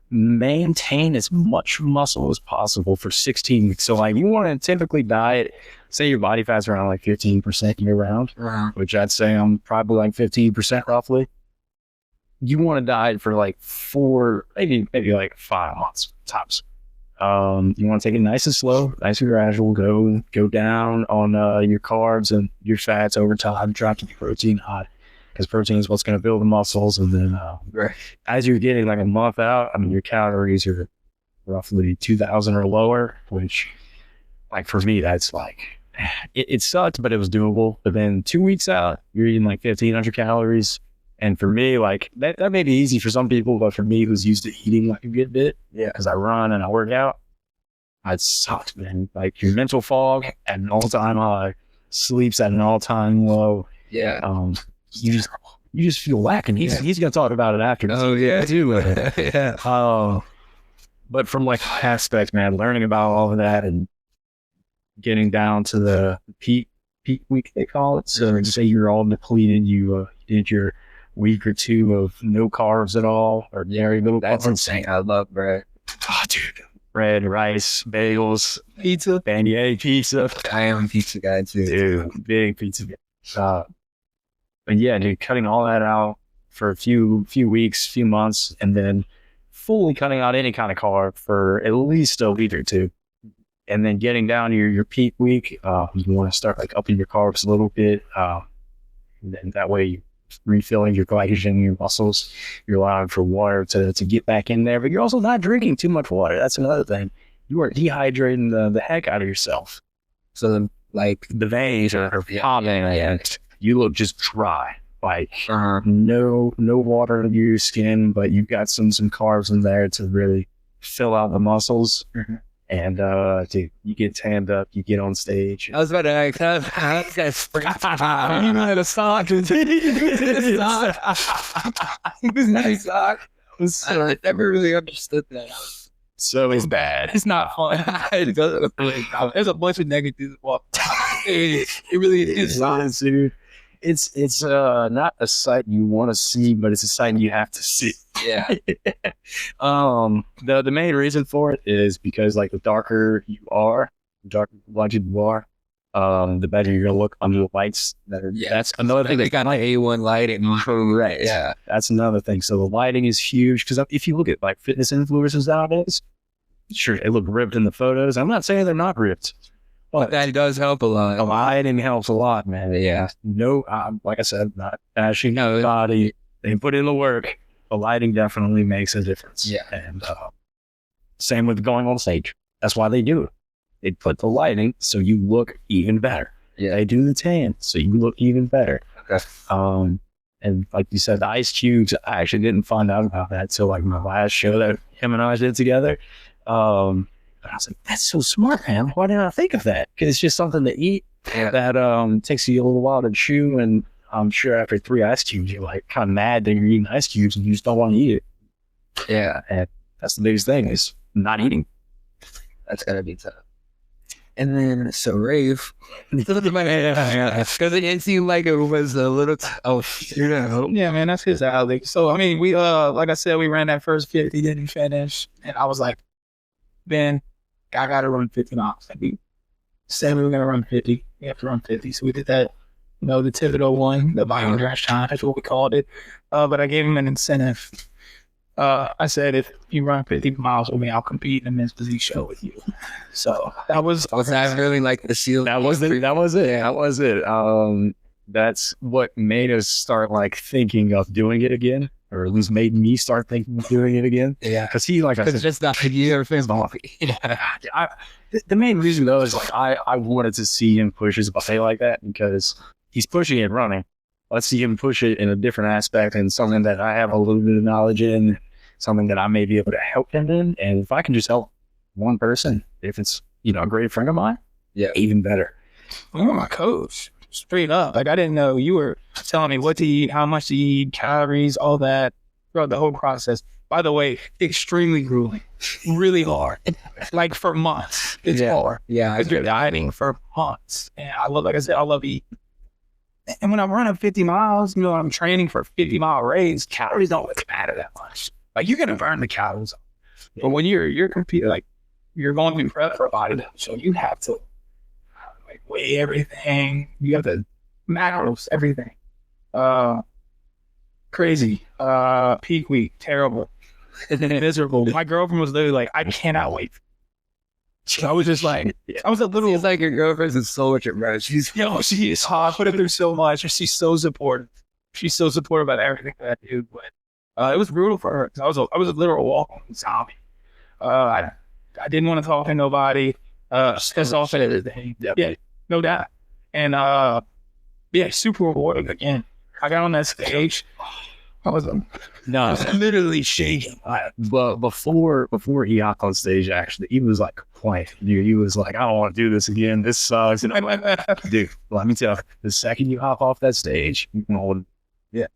maintain as much muscle as possible for 16 weeks. So like you want to typically diet, say your body fat's around like 15% year round, which I'd say I'm probably like 15% roughly. You want to diet for like 4, maybe like 5 months tops. You want to take it nice and slow, nice and gradual. Go down on your carbs and your fats over time. Drop your protein high, because protein is what's going to build the muscles. And then as you're getting like a month out, I mean, your calories are roughly 2,000 or lower, which like for me, that's like, it sucked, but it was doable. But then 2 weeks out, you're eating like 1,500 calories. And for me, like that may be easy for some people, but for me, who's used to eating like a good bit, because I run and I work out, it sucked, man. Like your mental fog at an all-time high, sleep's at an all-time low. Yeah. You just feel lacking. He's gonna talk about it after. Oh yeah, too. yeah. But from like aspect, man, learning about all of that and getting down to the peak week, they call it. So say you're all depleted, you did your week or 2 of no carbs at all, or very little. That's carbs. insane. I love bread. Oh, dude. Bread, rice, bagels, pizza, beignet pizza. I am a pizza guy too. Dude, big pizza guy. But yeah, dude, cutting all that out for a few weeks, few months, and then fully cutting out any kind of carb for at least a week or 2. And then getting down to your peak week, you want to start like upping your carbs a little bit. And then that way you refilling your glycogen, your muscles, you're allowing for water to get back in there, but you're also not drinking too much water. That's another thing. You are dehydrating the heck out of yourself. So like the veins are popping and you look just dry. Like no water in your skin, but you've got some carbs in there to really fill out the muscles. And dude, you get tanned up, you get on stage. I was about to ask, how's that spring? You know the sock. It was nice sock. I never really understood that. So it's bad. It's not fun. There's a bunch of negatives. It really is. Dude. It's not a sight you want to see, but it's a sight you have to see. Yeah. The main reason for it is because like the darker you are, the darker budget you are, the better you're gonna look under the lights. That's another thing. They got like A1 lighting. Correct. Yeah. That's another thing. So the lighting is huge because if you look at like fitness influencers nowadays, sure they look ripped in the photos. I'm not saying they're not ripped. But that does help a lot. The lighting helps a lot, man. Yeah. No, like I said, not bashing the body. They put in the work. The lighting definitely makes a difference. Yeah. And same with going on stage. That's why they do it. They put the lighting so you look even better. Yeah. They do the tan so you look even better. Okay. And like you said, the ice cubes, I actually didn't find out about that till like my last show that him and I did together. I was like, that's so smart, man. Why didn't I think of that? Because it's just something to eat that takes you a little while to chew. And I'm sure after 3 ice cubes, you're like kind of mad that you're eating ice cubes and you just don't want to eat it. Yeah. And that's the biggest thing is not eating. That's gotta be tough. And then, so Rafe, because it didn't seem like it was a little, Yeah, man, that's his alley. So, I mean, we, like I said, we ran that first 50, didn't finish. And I was like, Ben, I got to run 50 miles. And we said we were going to run 50. We have to run 50. So we did that, the Thibodeau one, the body crash time. That's what we called it. But I gave him an incentive. I said, if you run 50 miles with me, I'll compete in a men's physique show with you. So that was that really like the seal. That was it. That's what made us start like thinking of doing it again, or at least made me start thinking of doing it again. Yeah, because he like it's just not you ever finished the main reason though is like I wanted to see him push his buffet like that because he's pushing it running. Let's see him push it in a different aspect and something that I have a little bit of knowledge in, something that I may be able to help him in. And if I can just help one person, if it's a great friend of mine, yeah, even better. You're my coach. Straight up. Like, I didn't know you were telling me what to eat, how much to eat, calories, all that throughout the whole process. By the way, extremely grueling, really hard. Like for months, it's hard. Yeah, I've been dieting for months, and I love eating. And when I'm running 50 miles, I'm training for a 50-mile race. Calories don't really matter that much. Like, you're gonna burn the calories, but when you're competing, like you're going to be prep for a bodybuilding, so you have to weigh everything. You have to macros everything. Crazy. Peak week, terrible, miserable. My girlfriend was literally like, I cannot wait. I was just like, I was a little. It's like your girlfriend's so much at rest. She is hot. Put her through so much, and she's so supportive. She's so supportive about everything that I do. But it was brutal for her. I was a literal walking zombie. I didn't want to talk to nobody. Stress off at everything. Yeah, no doubt. And super rewarding again. I got on that stage. I was literally shaking. But before he hopped on stage, actually, he was like quiet. Dude, he was like, I don't want to do this again. This sucks. And dude, let me tell you, the second you hop off that stage, you can hold. Yeah.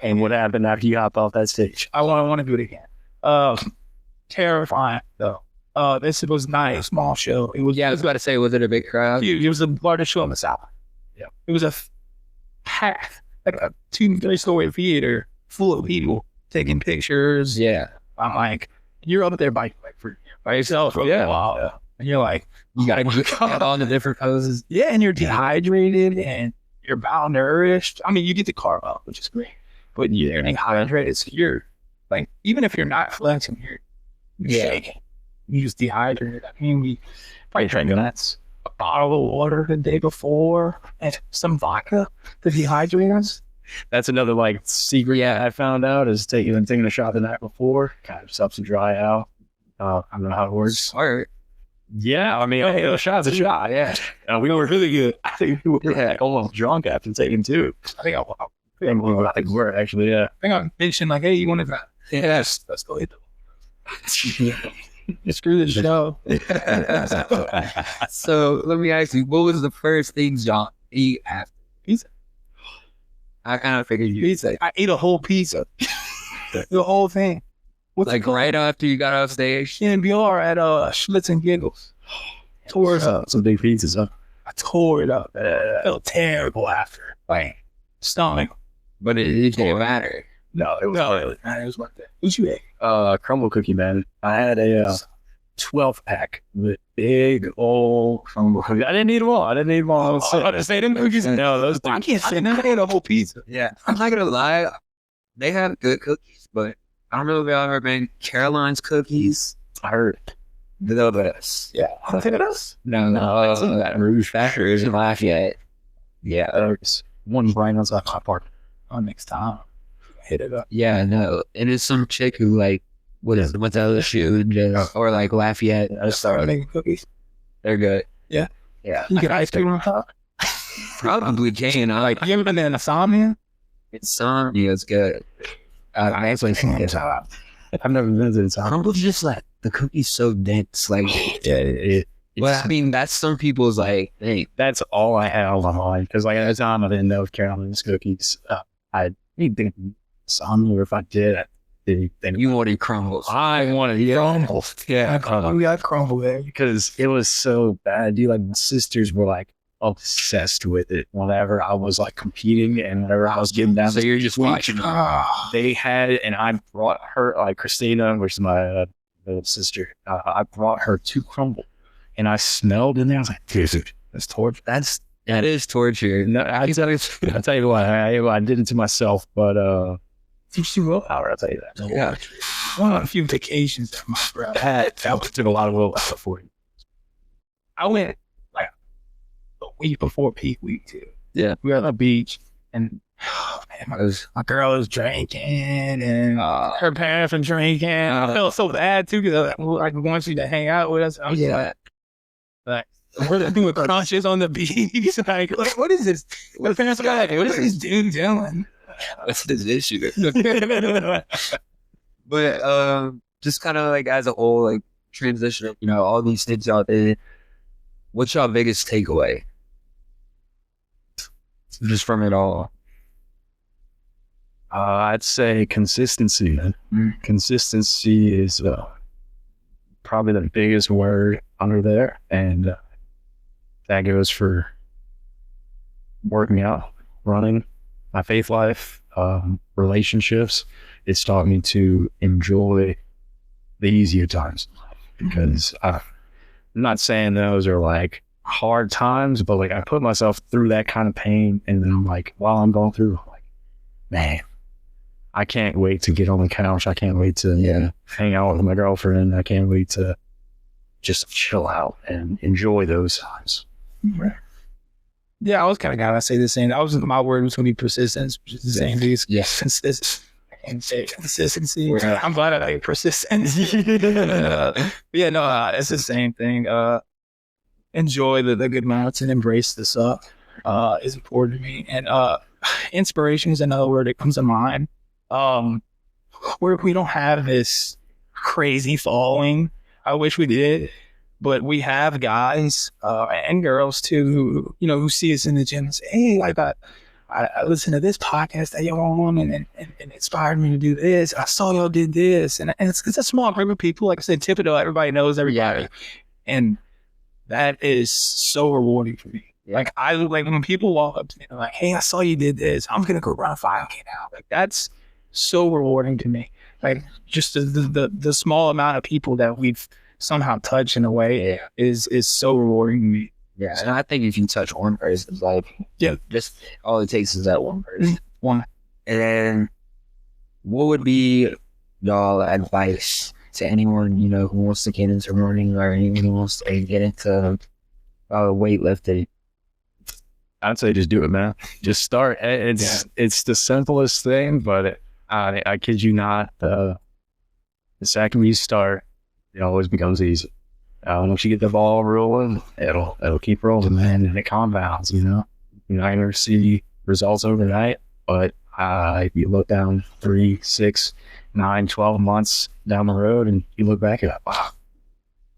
And what happened after you hopped off that stage? I want to do it again. Terrifying though. This was not a small show. It was. Yeah, I was about to say, was it a big crowd? It was the largest show in the South. Yeah. It was a packed, like a 2-3-story theater full of people taking pictures. Yeah. I'm like, you're up there by yourself for a while. Yeah. And you're like, you got to get on the different poses. Yeah, and you're dehydrated and you're malnourished. I mean, you get the carb up, which is great, but you're dehydrated. So you're like, even if you're not flexing, you're shaking. You just dehydrated. I mean, we probably drank a bottle of water the day before and some vodka to dehydrate us. That's another like secret I found out is taking a shot the night before kind of helps to dry out. I don't know how it works. Smart. Yeah, I mean, a shot's a shot. Yeah, we were really good. I think we were almost drunk after taking 2. I think we were actually. Yeah, I think I mentioned like, hey, you want to? Yes, let's go hit them. Screw the show. So let me ask you, what was the first thing John ate after pizza? I kind of figured you pizza. I ate a whole pizza, the whole thing. What's like right after you got off stage? NBR at Schlitz and Giggles. Towards some big pizzas, huh? I tore it up. I felt terrible after. Like, stomach. But it didn't matter. No, it was No, it was worth it. What you ate? Crumble cookie, man. I had a 12 pack with big old crumble cookies. I didn't eat them all. I was Say them cookies. no, those I can't say nothing. I ate a whole pizza. Yeah, I'm not gonna lie. They have good cookies, but I don't know if y'all ever been Caroline's cookies. I heard. The best. Yeah. I think it is. No, that Rouge Factor isn't Lafayette. Yeah, There's one right outside my park. Next time. Hit it up. yeah, no. And it's some chick who like went to LSU or like Lafayette. Start making cookies. They're good. Yeah. Yeah. You get ice cream on top. Probably can. I like You ever been in Insomnia? it's some. Yeah, it's good. I actually think it's I've never visited. So Crumble's just like the cookie's so dense. Like, it's, I mean, that's some people's like thing. that's all I had on my mind because like at the time I didn't know if Caroline's cookies. I didn't think some, or if I did, You wanted crumbles. I wanted crumbles. Yeah, We got crumble there. because it was so bad. Dude, like my sisters were like obsessed with it. Whenever I was like competing and whenever I was getting down, So you're just watching. they had, and I brought her, like Christina, which is my little sister. I brought her to crumble, and I smelled in there. I was like, dude, that's torture. That is torture. No, I'll tell you what, I did it to myself, but Teach you willpower. I'll tell you that. Yeah. Well, a few vacations at my brother. That took a lot of willpower for you. I went like a week before peak week too. Yeah. We were at the beach and my girl was drinking and her parents were drinking. I felt so bad too because I want you to hang out with us. I was like we're doing crunches on the beach. like what is this? The parents were like, what is this dude doing? What's this issue? But just kind of like as a whole, like transition, all these things out there. What's your biggest takeaway? Just from it all. I'd say consistency. Consistency is probably the biggest word under there, and that goes for working out, running, my faith life, relationships. It's taught me to enjoy the easier times because I'm not saying those are like hard times, but like I put myself through that kind of pain, and then I'm like, while I'm going through, I'm like, man, I can't wait to get on the couch. I can't wait to hang out with my girlfriend. I can't wait to just chill out and enjoy those times. Right. Yeah, I was kind of gonna say the same. My word was gonna be persistence, which is the same thing. Yes. Consistency. I'm glad I like persistence. Yeah, no, it's the same thing. Enjoy the good moments and embrace the suck. Is important to me. And inspiration is another word that comes to mind. We don't have this crazy following. I wish we did. But we have guys and girls too who see us in the gym and say, hey, like I listened to this podcast that y'all on and it inspired me to do this. I saw y'all did this. And it's a small group of people. Like I said, typical, everybody knows everybody. Yeah. And that is so rewarding for me. Yeah. Like when people walk up to me and like, hey, I saw you did this. I'm going to go run a 5K now. Like that's so rewarding to me. Like just the small amount of people that we've somehow touch in a way is so rewarding to me. Yeah, and I think if you touch one person, like just all it takes is that one person. One. And then what would be y'all advice to anyone, who wants to get into running or anyone who wants to get into weightlifting? I'd say just do it, man. Just start. It's the simplest thing, but I kid you not, the second you start, it always becomes easy. Once you get the ball rolling, it'll keep rolling, man, and it compounds. You're not gonna see results overnight, but if you look down 3, 6, 9, 12 months down the road, and you look back and wow,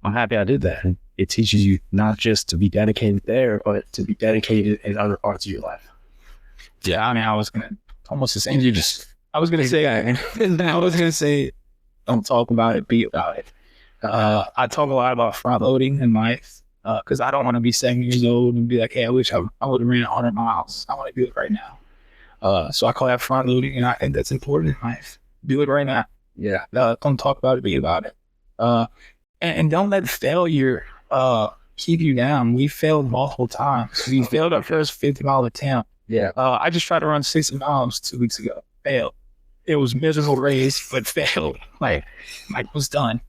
I'm happy I did that. And it teaches you not just to be dedicated there, but to be dedicated in other parts of your life. Yeah, I mean, I was gonna almost the same. I was gonna say, don't talk about it, be about it. I talk a lot about front loading in life. because I don't want to be 7 years old and be like, hey, I wish I would have ran 100 miles. I want to do it right now. So I call that front loading, and I think that's important in life. Do it right now. Yeah. Don't talk about it, be about it. And don't let failure keep you down. We failed multiple times. We failed our first 50-mile attempt. Yeah. I just tried to run 60 miles 2 weeks ago. Failed. It was a miserable race, but failed. Like was done.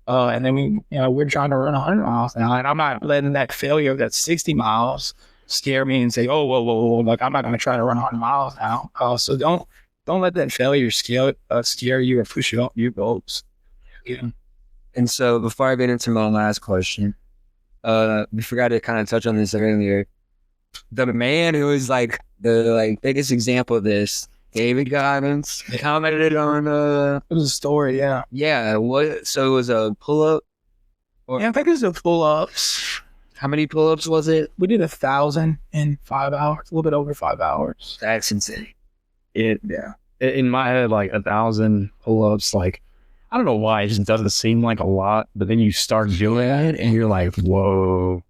And then we're trying to run 100 miles now, and I'm not letting that failure of that 60 miles scare me and say, oh, whoa, like I'm not going to try to run 100 miles now. So don't let that failure scare you and push you up your goals. Yeah. And so before I get into my last question, we forgot to kind of touch on this earlier. The man who is like the biggest example of this, David Goggins, commented on it was a story, yeah. Yeah, so it was a pull-up? Yeah, I think it was a pull-ups. How many pull-ups was it? We did 1,000 in 5 hours, a little bit over 5 hours. That's insane. In my head, like 1,000 pull-ups, like, I don't know why, it just doesn't seem like a lot, but then you start doing it and you're like, whoa,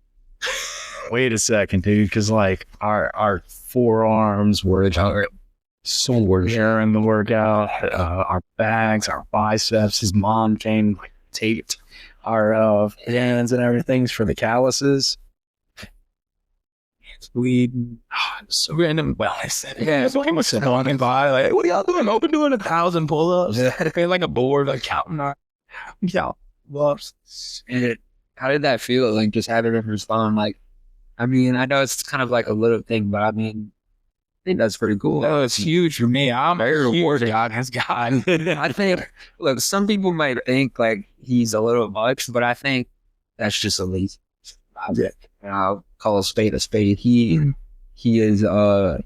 wait a second, dude, because like our forearms were in the workout, our backs, our biceps, his mom came, like, taped our hands and everything for the calluses. So random wellness. Yeah, so he was walking by, like, what are y'all doing? Open doing 1,000 pull-ups. Yeah. Like a board, like counting our pull-ups. And how did that feel? Like just having to respond? Like, I mean, I know it's kind of like a little thing, but I mean, I think that's pretty cool. No, it's huge for me. I'm very huge. God has God. I think, look, some people might think like he's a little much, but I think that's just a lazy object. And I'll call a spade a spade. He is like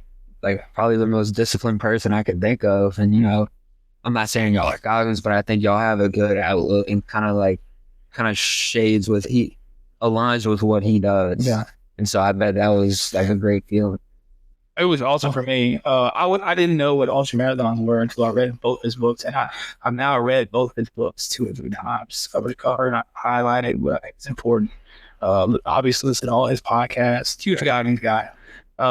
probably the most disciplined person I could think of. And I'm not saying y'all are Goggins, but I think y'all have a good outlook and kind of shades with aligns with what he does. Yeah. And so I bet that was like a great feeling. It was awesome for me. I didn't know what ultramarathons were until I read both his books, and I've now read both his books 2 or 3 times, cover to cover, and I highlighted what I think is important. Obviously, listen to all his podcasts. Huge Goggins guy.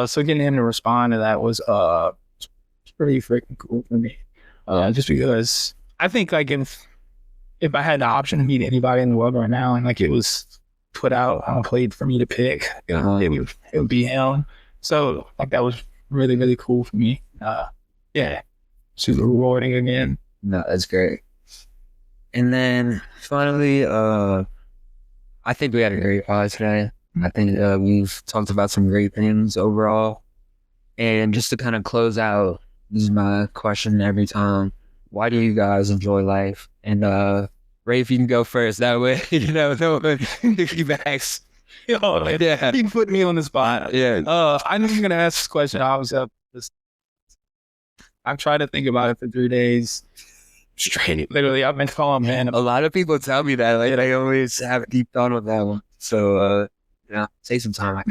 So getting him to respond to that was pretty freaking cool for me. Just because I think like if I had the option to meet anybody in the world right now, and like it was put out on a plate for me to pick, it would be him. So like that was really, really cool for me. Yeah, super rewarding again. No, that's great. And then finally, I think we had a great pod today. I think we've talked about some great things overall. And just to kind of close out, this is my question every time. Why do you guys enjoy life? And Rafe, you can go first. That way, no one piggybacks. Yeah, he put me on the spot. Yeah. I'm just gonna ask this question. I've tried to think about it for 3 days straight. Literally, I've been calling, man. A lot of people tell me that. Like, I always have a deep thought on that one. So, take some time.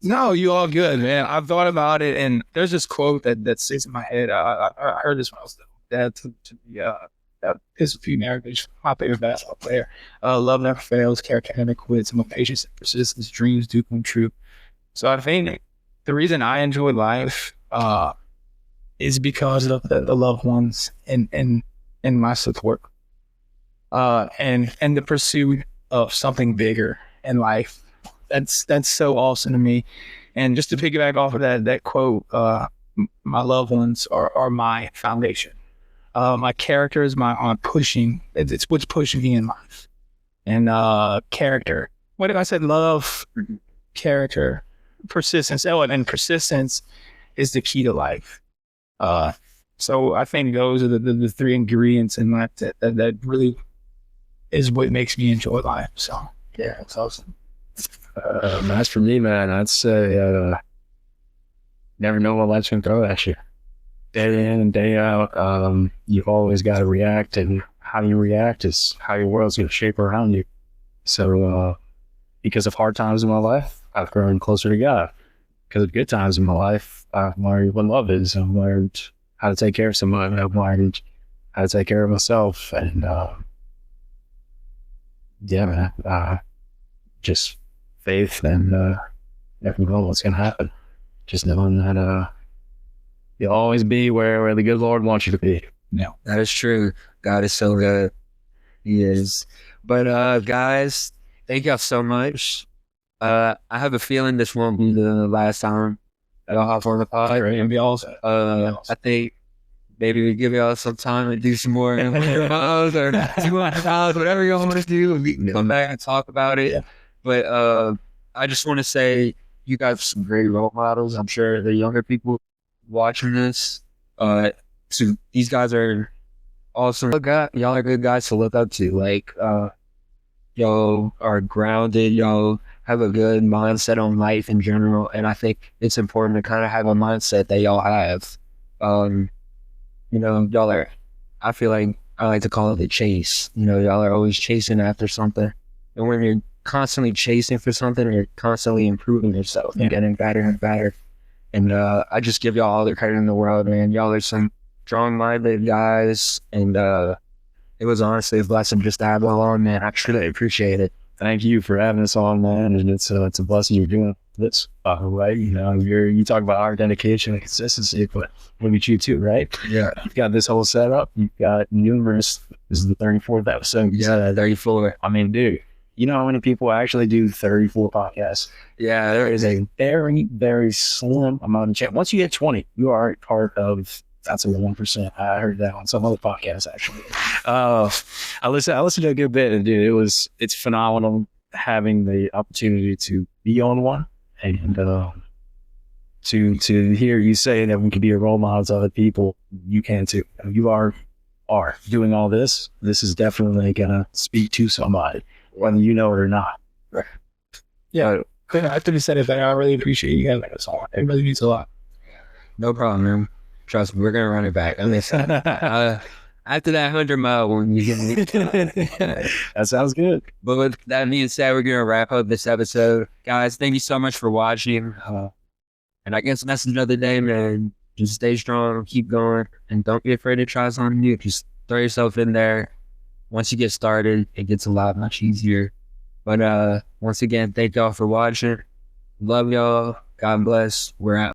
No, you all good, man. I've thought about it, and there's this quote that sits in my head. I heard this when I was dad to that is a few narratives. My favorite basketball player. Love never fails, character never quits, and patience and persistence, dreams do come true. So I think the reason I enjoy life is because of the loved ones and my support. And the pursuit of something bigger in life. That's so awesome to me. And just to piggyback off of that quote, my loved ones are my foundation. My character is my pushing. It's what's pushing me in life. And character. What if I said love, character, persistence? Oh, and persistence is the key to life. So I think those are the 3 ingredients in life that really is what makes me enjoy life. So yeah, it's awesome. As for me, man, I'd say never know what life's gonna throw at you. Day in and day out, you've always got to react, and how you react is how your world's going to shape around you. So, because of hard times in my life, I've grown closer to God. Because of good times in my life, I've learned what love is. I've learned how to take care of someone. I've learned how to take care of myself. And, yeah, man, just faith and never know what's gonna happen. Just knowing that you'll always be where the good Lord wants you to be. Yeah. That is true. God is so good. He is. But guys, thank y'all so much. I have a feeling this won't be the last time that I'll hop on the pod. Right, and be all I think maybe we give y'all some time to do some more MMOs or 200 hours, whatever y'all want to do. We can come back and talk about it. Yeah. But I just want to say you guys are some great role models. I'm sure the younger people watching this, so these guys are awesome. Y'all are good guys to look up to. Like, y'all are grounded. Y'all have a good mindset on life in general. And I think it's important to kind of have a mindset that y'all have. You know, y'all are, I feel like I like to call it the chase. You know, y'all are always chasing after something. And when you're constantly chasing for something, you're constantly improving yourself and getting better and better. And I just give y'all all the credit in the world, man. Y'all are some strong-minded guys. And it was honestly a blessing just to have y'all on, man. I truly appreciate it. Thank you for having us on, man. And it's a blessing you're doing this, right? You know, you talk about our dedication and consistency, but look at you too, right? Yeah. You've got this whole setup. You've got numerous. This is the 34th episode. Yeah, 34. I mean, dude, you know how many people actually do 34 podcasts? Yeah, there is A very, very slim amount of chance. Once you get 20, you are part of. That's a 1%. I heard that on some other podcast actually. I listened to a good bit, and dude, it's phenomenal having the opportunity to be on one and to hear you say that we can be a role model to other people. You can too. You are doing all this. This is definitely gonna speak to somebody, whether you know it or not. Right. Yeah. I think you said it better. I really appreciate you having us on. It really means a lot. no problem, man. Trust me, we're gonna run it back. I mean, after that 100-mile one, you can. That sounds good. But with that being said, we're gonna wrap up this episode, guys. Thank you so much for watching. And I guess that's another day, man. Just stay strong, keep going, and don't be afraid to try something new. Just throw yourself in there. Once you get started, it gets a lot much easier. But once again, thank y'all for watching. Love y'all. God bless. We're out.